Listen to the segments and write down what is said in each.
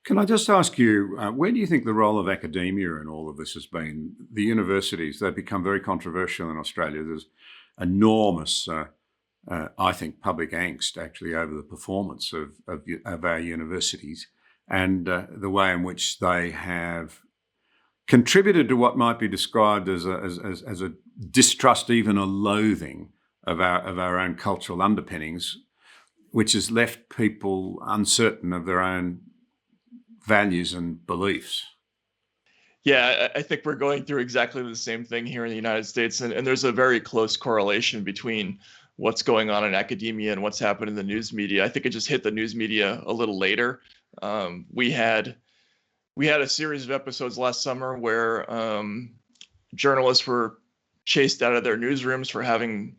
Can I just ask you, where do you think the role of academia in all of this has been? The universities, they've become very controversial in Australia. There's enormous, I think, public angst actually over the performance of our universities and the way in which they have contributed to what might be described as a distrust, even a loathing of our own cultural underpinnings, which has left people uncertain of their own values and beliefs. Yeah, I think we're going through exactly the same thing here in the United States, and there's a very close correlation between what's going on in academia and what's happened in the news media. I think it just hit the news media a little later. We had a series of episodes last summer where journalists were chased out of their newsrooms for having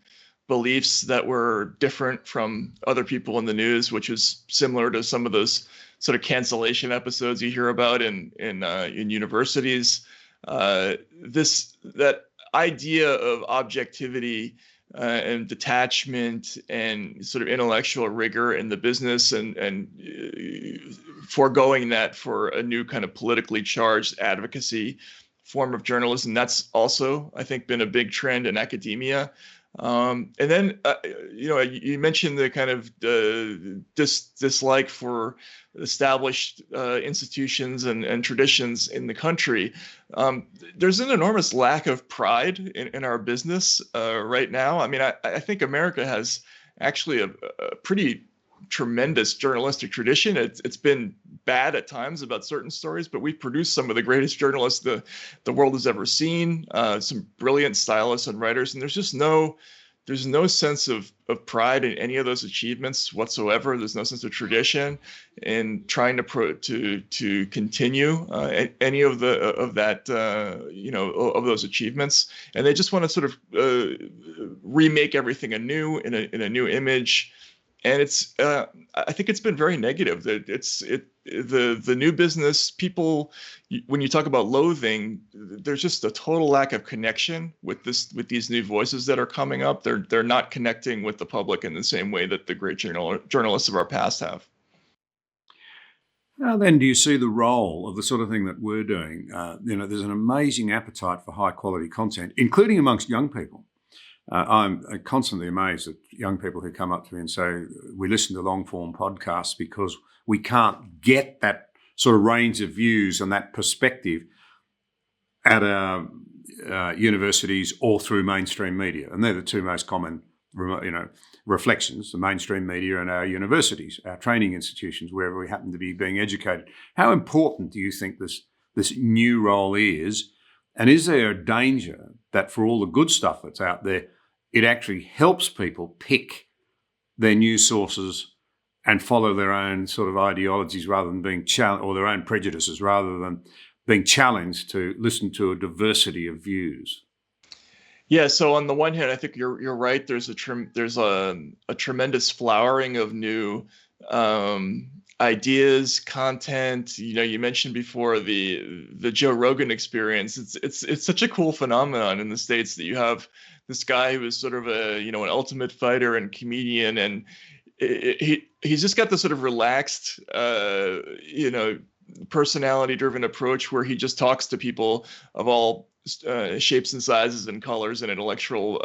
beliefs that were different from other people in the news, which is similar to some of those sort of cancellation episodes you hear about in universities. That idea of objectivity and detachment and sort of intellectual rigor in the business and foregoing that for a new kind of politically charged advocacy form of journalism. That's also, I think, been a big trend in academia. And then, you mentioned the kind of dislike for established institutions and traditions in the country. There's an enormous lack of pride in our business right now. I mean, I think America has actually a pretty tremendous journalistic tradition. It's been bad at times about certain stories, but we've produced some of the greatest journalists the world has ever seen, some brilliant stylists and writers, and there's no sense of pride in any of those achievements whatsoever. There's no sense of tradition in trying to continue any of those achievements, and they just want to sort of remake everything anew in a new image. And I think it's been very negative. That the new business people, when you talk about loathing, there's just a total lack of connection with these new voices that are coming up. They're not connecting with the public in the same way that the great journalists of our past have. How then do you see the role of the sort of thing that we're doing? There's an amazing appetite for high quality content, including amongst young people. I'm constantly amazed at young people who come up to me and say, we listen to long form podcasts because we can't get that sort of range of views and that perspective at our universities or through mainstream media. And they're the two most common, reflections, the mainstream media and our universities, our training institutions, wherever we happen to be being educated. How important do you think this new role is? And is there a danger that for all the good stuff that's out there, it actually helps people pick their news sources and follow their own sort of ideologies rather than being challenged, or their own prejudices rather than being challenged to listen to a diversity of views? Yeah. So on the one hand, I think you're right. There's a tremendous flowering of new ideas, content. You mentioned before the Joe Rogan experience. It's such a cool phenomenon in the States that you have this guy who is sort of an ultimate fighter and comedian, and he's just got this sort of relaxed personality driven approach where he just talks to people of all shapes and sizes and colors and intellectual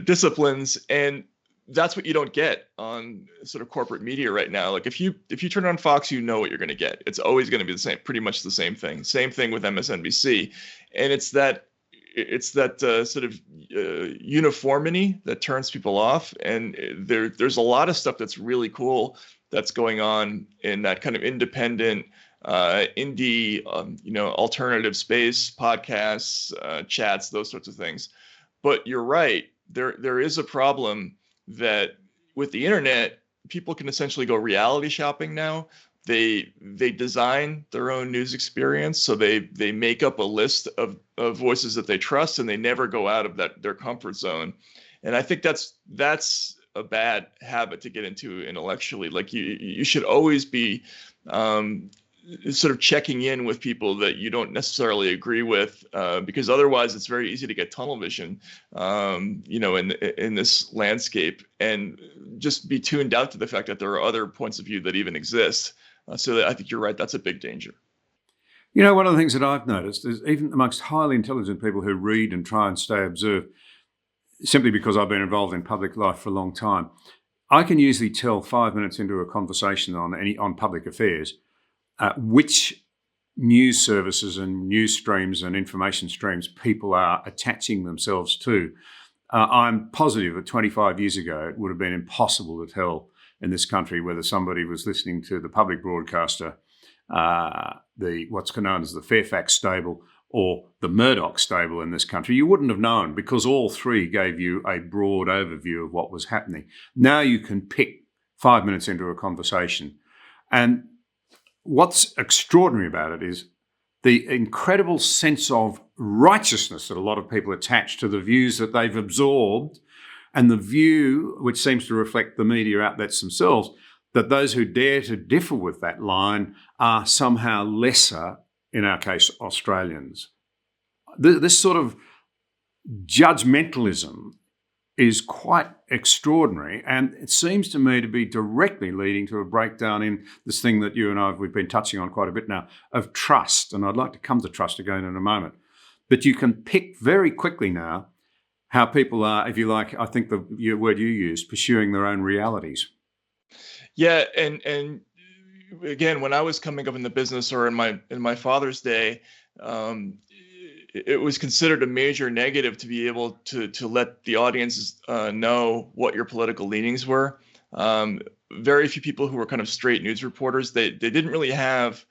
disciplines, and that's what you don't get on sort of corporate media right now. Like if you turn on Fox, you know what you're going to get. It's always going to be the same, pretty much the same thing. Same thing with MSNBC, and it's that sort of uniformity that turns people off. And there's a lot of stuff that's really cool that's going on in that kind of independent, indie, alternative space, podcasts, chats, those sorts of things. But you're right. There is a problem that with the internet, people can essentially go reality shopping now. They design their own news experience, so they make up a list of voices that they trust, and they never go out of their comfort zone. And I think that's a bad habit to get into intellectually. Like you should always be sort of checking in with people that you don't necessarily agree with, because otherwise it's very easy to get tunnel vision, in this landscape, and just be tuned out to the fact that there are other points of view that even exist. So I think you're right. That's a big danger. You know, one of the things that I've noticed is even amongst highly intelligent people who read and try and stay observed, simply because I've been involved in public life for a long time, I can usually tell 5 minutes into a conversation on public affairs which news services and news streams and information streams people are attaching themselves to. I'm positive that 25 years ago it would have been impossible to tell in this country whether somebody was listening to the public broadcaster, what's known as the Fairfax stable, or the Murdoch stable in this country. You wouldn't have known because all three gave you a broad overview of what was happening. Now you can pick 5 minutes into a conversation. And what's extraordinary about it is the incredible sense of righteousness that a lot of people attach to the views that they've absorbed, and the view, which seems to reflect the media outlets themselves, that those who dare to differ with that line are somehow lesser, in our case, Australians. This sort of judgmentalism is quite extraordinary, and it seems to me to be directly leading to a breakdown in this thing that you and we've been touching on quite a bit now, of trust. And I'd like to come to trust again in a moment. But you can pick very quickly now how people are, if you like, I think the word you used, pursuing their own realities. Yeah, and again, when I was coming up in the business, or in my father's day, um, it was considered a major negative to be able to let the audience know what your political leanings were. Very few people who were kind of straight news reporters, they didn't really have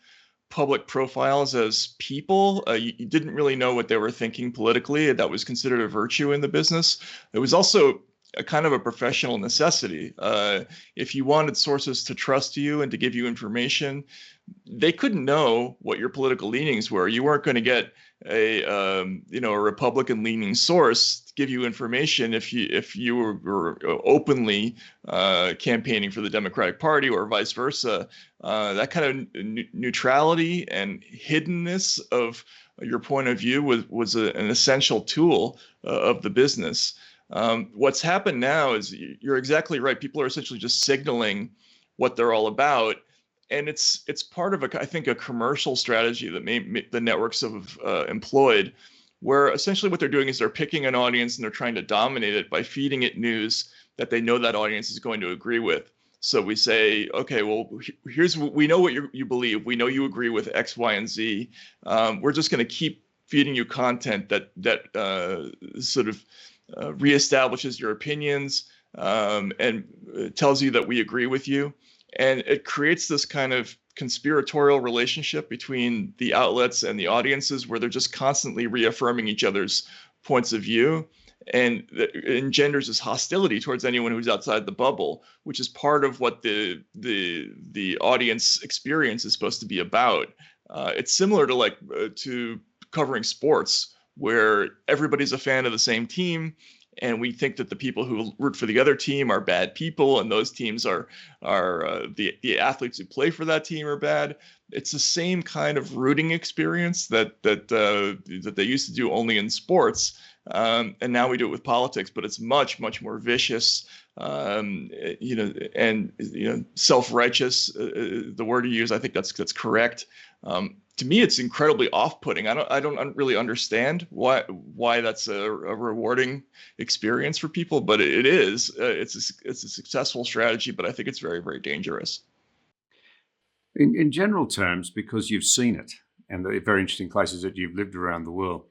public profiles as people. You didn't really know what they were thinking politically. That was considered a virtue in the business. It was also a kind of a professional necessity. If you wanted sources to trust you and to give you information, they couldn't know what your political leanings were. You weren't going to get a Republican leaning source to give you information if you were openly campaigning for the Democratic Party, or vice versa. That kind of neutrality and hiddenness of your point of view was an essential tool of the business. What's happened now is, you're exactly right. People are essentially just signaling what they're all about. And it's part of I think a commercial strategy that the networks have employed, where essentially what they're doing is they're picking an audience and they're trying to dominate it by feeding it news that they know that audience is going to agree with. So we say, okay, well, we know what you believe. We know you agree with X, Y, and Z. We're just going to keep feeding you content that sort of reestablishes your opinions, and tells you that we agree with you. And it creates this kind of conspiratorial relationship between the outlets and the audiences, where they're just constantly reaffirming each other's points of view. And it engenders this hostility towards anyone who's outside the bubble, which is part of what the audience experience is supposed to be about. It's similar to to covering sports, where everybody's a fan of the same team, and we think that the people who root for the other team are bad people, and those teams are the athletes who play for that team are bad. It's the same kind of rooting experience that they used to do only in sports, and now we do it with politics. But it's much more vicious, and self-righteous. The word you use, I think that's correct. To me, it's incredibly off-putting. I don't really understand why that's a rewarding experience for people, but it is. It's a successful strategy, but I think it's very, very dangerous. In general terms, because you've seen it, and the very interesting places that you've lived around the world,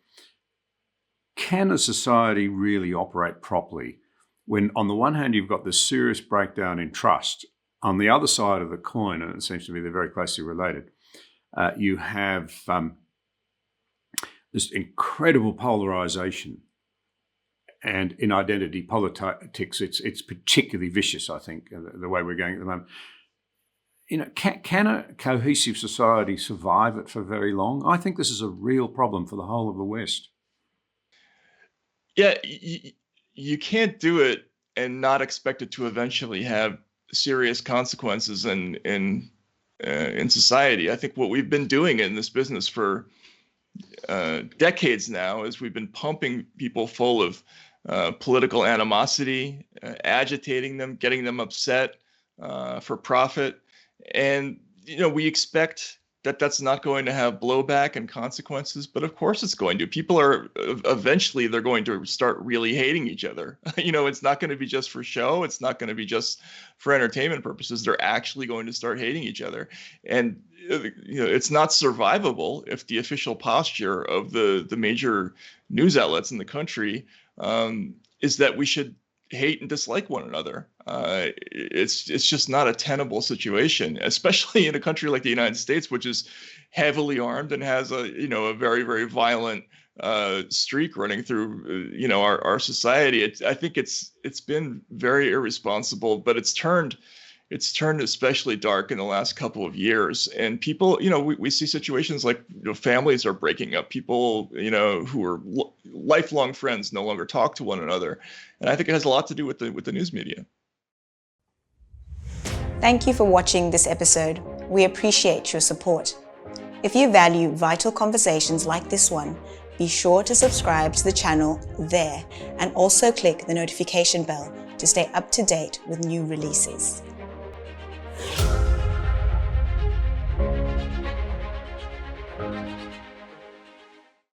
can a society really operate properly when, on the one hand, you've got this serious breakdown in trust, on the other side of the coin, and it seems to me they're very closely related, you have this incredible polarization, and in identity politics, it's particularly vicious. I think the way we're going at the moment. Can a cohesive society survive it for very long? I think this is a real problem for the whole of the West. Yeah, you can't do it and not expect it to eventually have serious consequences in society. I think what we've been doing in this business for decades now is we've been pumping people full of political animosity, agitating them, getting them upset for profit. And we expect that that's not going to have blowback and consequences, but of course it's going to. People are eventually they're going to start really hating each other. It's not going to be just for show. It's not going to be just for entertainment purposes. They're actually going to start hating each other. And it's not survivable if the official posture of the major news outlets in the country is that we should hate and dislike one another. It's just not a tenable situation, especially in a country like the United States, which is heavily armed and has a very, very violent streak running through our society. I think it's been very irresponsible, but it's turned especially dark in the last couple of years. And people, we see situations like families are breaking up. People, who are lifelong friends no longer talk to one another. And I think it has a lot to do with the news media. Thank you for watching this episode. We appreciate your support. If you value vital conversations like this one, be sure to subscribe to the channel there and also click the notification bell to stay up to date with new releases.